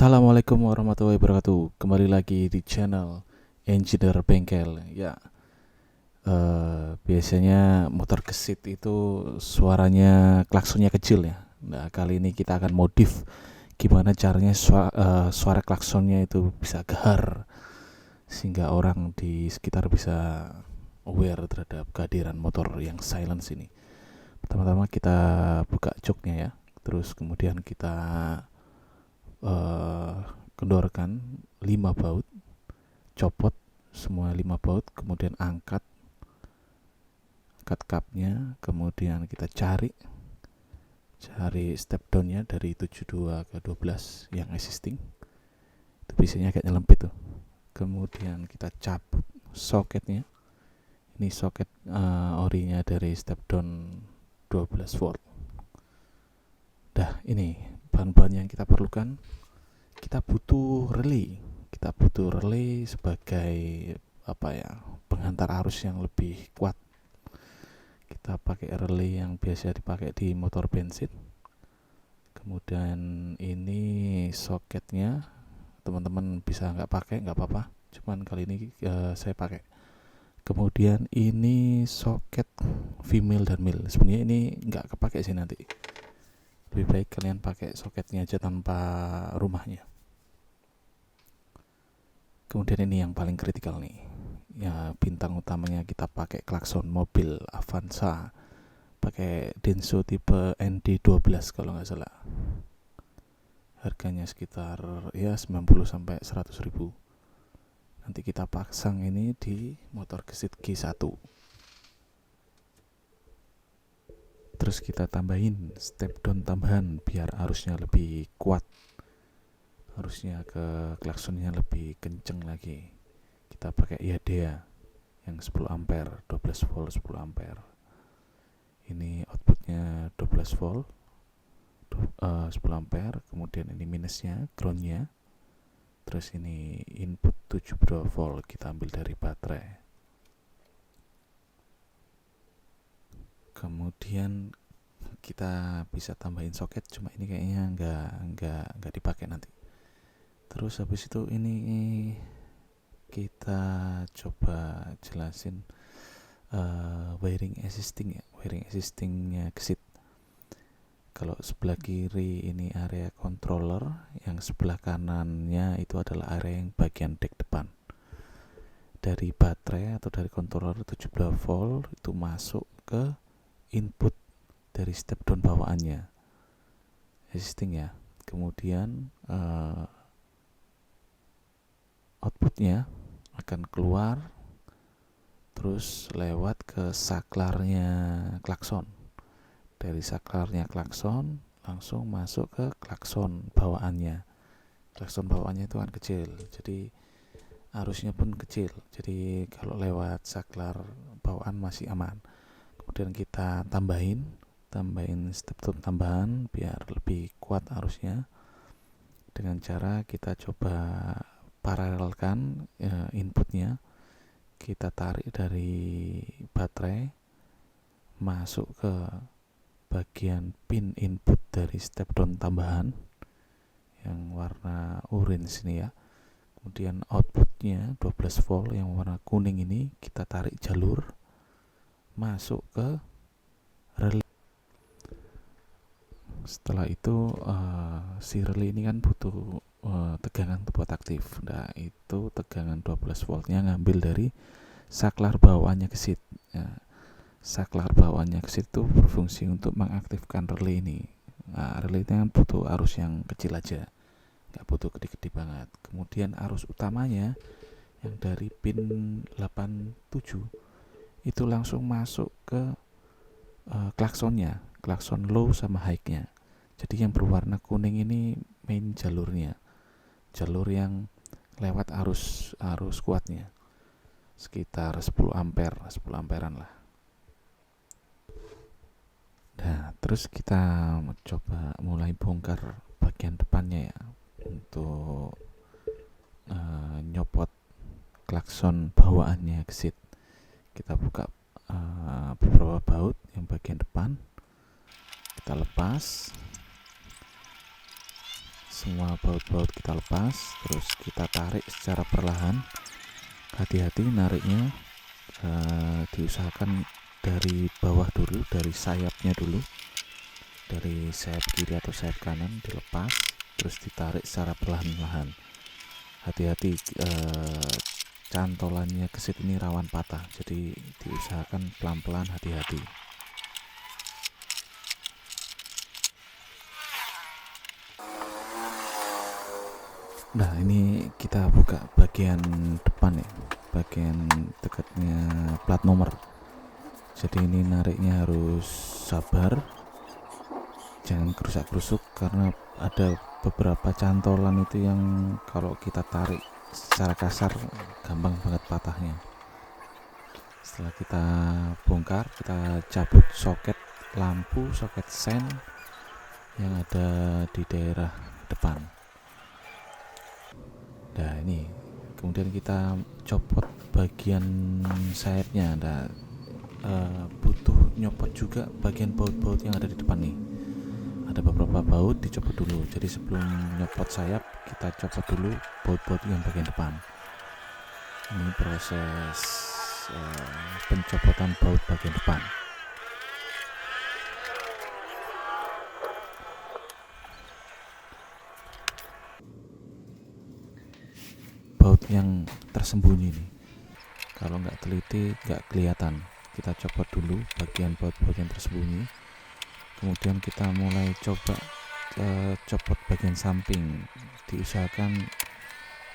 Assalamualaikum warahmatullahi wabarakatuh. Kembali lagi di channel Engineer Bengkel. Ya, biasanya motor gesit itu suaranya klaksonnya kecil ya. Nah, kali ini kita akan modif gimana caranya suara klaksonnya itu bisa gahar sehingga orang di sekitar bisa aware terhadap kehadiran motor yang silence ini. Pertama-tama kita buka joknya ya. Terus kemudian kita kendorkan 5 baut, copot semua 5 baut, kemudian angkat cupnya, kemudian kita cari step downnya dari 72 ke 12 yang existing. Itu biasanya agak nyelempit tuh. Kemudian kita cabut soketnya. Ini soket orinya dari step down 12 volt. Dah, ini bahan-bahan yang kita perlukan. Kita butuh relay sebagai penghantar arus yang lebih kuat. Kita pakai relay yang biasa dipakai di motor bensin. Kemudian ini soketnya, teman-teman bisa nggak pakai nggak apa-apa, cuman kali ini saya pakai. Kemudian ini soket female dan male, sebenarnya ini nggak kepake sih nanti, lebih baik kalian pakai soketnya aja tanpa rumahnya. Kemudian ini yang paling kritikal nih ya, bintang utamanya kita pakai klakson mobil Avanza, pakai Denso tipe ND12 kalau nggak salah. Harganya sekitar ya 90 sampai 100 ribu. Nanti kita pasang ini di motor gesit G1. Terus kita tambahin step down tambahan biar arusnya lebih kuat, harusnya ke klaksonnya lebih kenceng lagi. Kita pakai Yadea yang 10 ampere, 12 volt 10 ampere. Ini outputnya 12 volt 10 ampere. Kemudian ini minusnya, groundnya. Terus ini input 72 volt kita ambil dari baterai. Kemudian kita bisa tambahin soket, cuma ini kayaknya nggak dipakai nanti. Terus habis itu ini kita coba jelasin wiring existingnya gesit. Kalau sebelah kiri ini area controller, yang sebelah kanannya itu adalah area yang bagian deck depan. Dari baterai atau dari controller 72 volt itu masuk ke input dari step down bawaannya existing ya. Kemudian outputnya akan keluar terus lewat ke saklarnya klakson. Dari saklarnya klakson langsung masuk ke klakson bawaannya. Klakson bawaannya itu kan kecil, jadi arusnya pun kecil, jadi kalau lewat saklar bawaan masih aman. Kemudian kita tambahin step down tambahan biar lebih kuat arusnya, dengan cara kita coba paralelkan inputnya. Kita tarik dari baterai masuk ke bagian pin input dari step down tambahan yang warna orange ini ya. Kemudian outputnya 12 volt yang warna kuning ini kita tarik jalur masuk ke relay. Setelah itu si relay ini kan butuh tegangan buat aktif. Nah, itu tegangan 12 voltnya ngambil dari saklar bawaannya gesit ya. Saklar bawaannya gesit itu berfungsi untuk mengaktifkan relay ini. Nah, relay ini kan butuh arus yang kecil aja, nggak butuh gede-gede banget. Kemudian arus utamanya yang dari pin 87 itu langsung masuk ke klaksonnya, klakson low sama high-nya. Jadi yang berwarna kuning ini main jalurnya, jalur yang lewat arus kuatnya, sekitar 10 amperan lah. Nah, terus kita coba mulai bongkar bagian depannya ya, untuk nyopot klakson bawaannya gesit. Kita buka beberapa baut yang bagian depan, kita lepas semua baut-baut kita lepas, terus kita tarik secara perlahan. Hati-hati nariknya, diusahakan dari bawah dulu, dari sayapnya dulu, dari sayap kiri atau sayap kanan dilepas, terus ditarik secara perlahan-lahan. Hati-hati, cantolannya gesit ini rawan patah, jadi diusahakan pelan-pelan, hati-hati. Nah, ini kita buka bagian depan ya, bagian dekatnya plat nomor. Jadi ini nariknya harus sabar, jangan kerusak-kerusuk, karena ada beberapa cantolan itu yang kalau kita tarik secara kasar gampang banget patahnya. Setelah kita bongkar, kita cabut soket lampu, soket sen yang ada di daerah depan. Nah, ini kemudian kita copot bagian sayapnya. Nah, butuh nyopot juga bagian baut-baut yang ada di depan nih. Ada beberapa baut, dicopot dulu. Jadi sebelum nyopot sayap, kita copot dulu baut-baut yang bagian depan. Ini proses pencopotan baut bagian depan. Baut yang tersembunyi nih, kalau nggak teliti nggak kelihatan. Kita copot dulu bagian baut-baut yang tersembunyi, kemudian kita mulai coba copot bagian samping. Diusahakan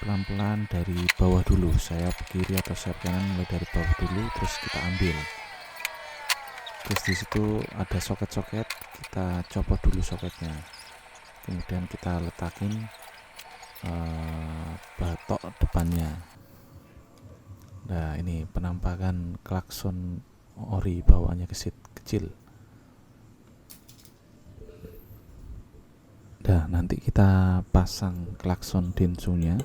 pelan-pelan dari bawah dulu, sayap kiri atau sayap kanan mulai dari bawah dulu, terus kita ambil. Terus di situ ada soket-soket, kita copot dulu soketnya, kemudian kita letakin batok depannya. Nah, ini penampakan klakson ori, bawaannya kecil. Nah, nanti kita pasang klakson Denso-nya.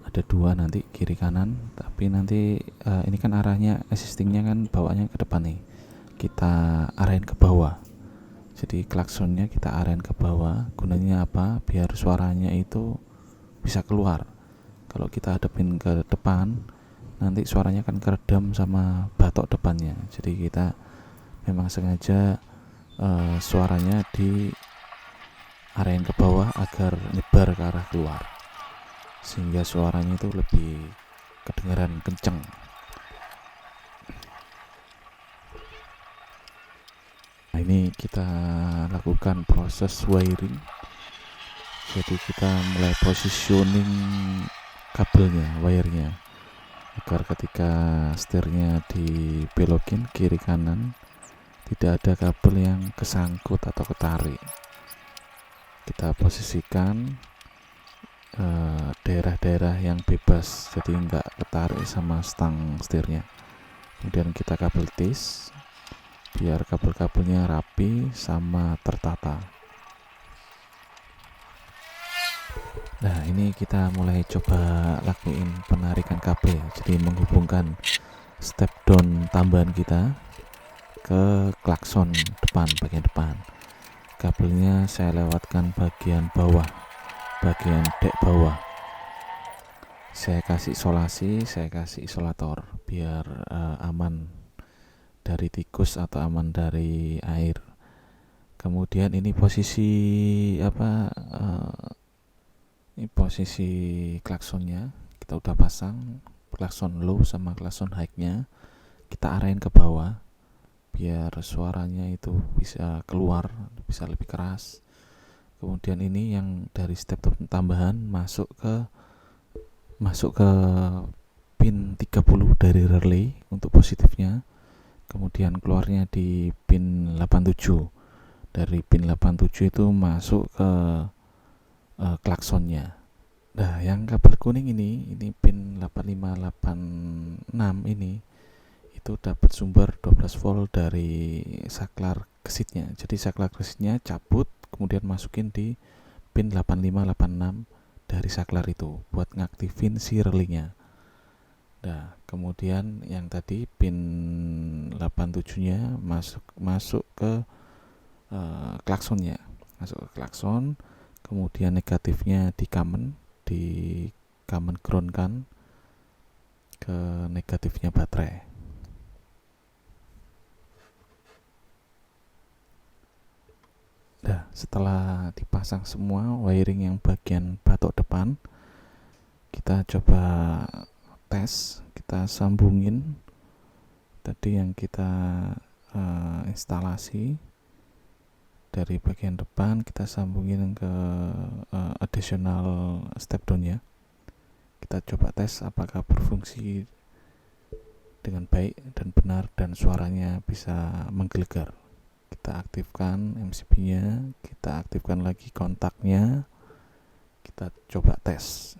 Ada dua nanti, kiri kanan, tapi nanti ini kan arahnya existingnya kan bawaannya ke depan nih, kita arahin ke bawah. Jadi klaksonnya kita arahin ke bawah. Gunanya apa? Biar suaranya itu bisa keluar. Kalau kita hadapin ke depan, nanti suaranya kan keredam sama batok depannya. Jadi kita memang sengaja suaranya di arahin ke bawah agar nyebar ke arah keluar, sehingga suaranya itu lebih kedengaran kenceng. Nah, ini kita lakukan proses wiring. Jadi kita mulai positioning kabelnya, wirenya, agar ketika setirnya dibelokin kiri kanan tidak ada kabel yang kesangkut atau ketarik. Kita posisikan daerah-daerah yang bebas, jadi nggak ketarik sama stang setirnya. Kemudian kita kabel tis biar kabel-kabelnya rapi sama tertata. Nah, ini kita mulai coba lakuin penarikan kabel, jadi menghubungkan step down tambahan kita ke klakson depan, bagian depan. Kabelnya saya lewatkan bagian bawah, bagian dek bawah. Saya kasih isolasi, saya kasih isolator biar aman dari tikus atau aman dari air. Kemudian ini posisi ini posisi klaksonnya kita udah pasang, klakson low sama klakson high-nya kita arahin ke bawah biar suaranya itu bisa keluar, bisa lebih keras. Kemudian ini yang dari step tambahan masuk ke pin 30 dari relay untuk positifnya. Kemudian keluarnya di pin 87. Dari pin 87 itu masuk ke klaksonnya. Nah, yang kabel kuning ini pin 8586 ini itu dapat sumber 12 volt dari saklar gesitnya. Jadi saklar gesitnya cabut, kemudian masukin di pin 8586 dari saklar itu buat ngaktifin si relaynya. Nah, kemudian yang tadi pin 87-nya masuk ke klaksonnya, masuk ke klakson. kemudian negatifnya di common ground kan ke negatifnya baterai. Nah, setelah dipasang semua wiring yang bagian batok depan, kita coba tes, kita sambungin tadi yang kita instalasi dari bagian depan, kita sambungin ke additional step down ya. Kita coba tes apakah berfungsi dengan baik dan benar dan suaranya bisa menggelegar. Kita aktifkan MCB-nya, kita aktifkan lagi kontaknya, kita coba tes.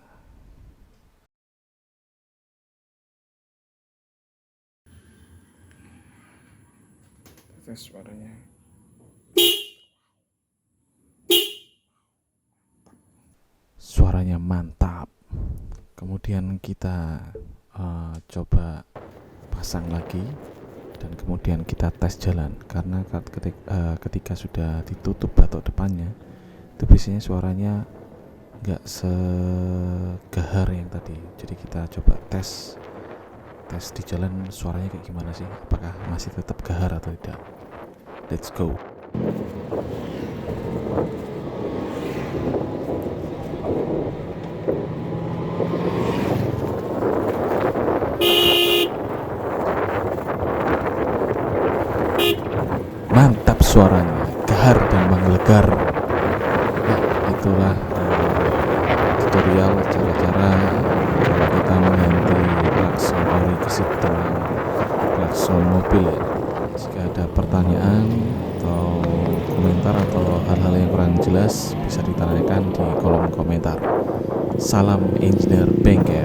Tes suaranya. Suaranya mantap. Kemudian kita coba pasang lagi dan kemudian kita tes jalan, karena ketika sudah ditutup batok depannya itu biasanya suaranya nggak segahar yang tadi. Jadi kita coba tes di jalan suaranya kayak gimana sih, apakah masih tetap gahar atau tidak. Let's go. Mantap suaranya, gahar dan menggelegar. Ya, itulah tutorial cara-cara kalau kita mengganti klakson ori gesit dengan klakson mobil ya. Jika ada pertanyaan atau komentar atau hal-hal yang kurang jelas bisa ditanyakan di kolom komentar. Salam Engineer Bengkel.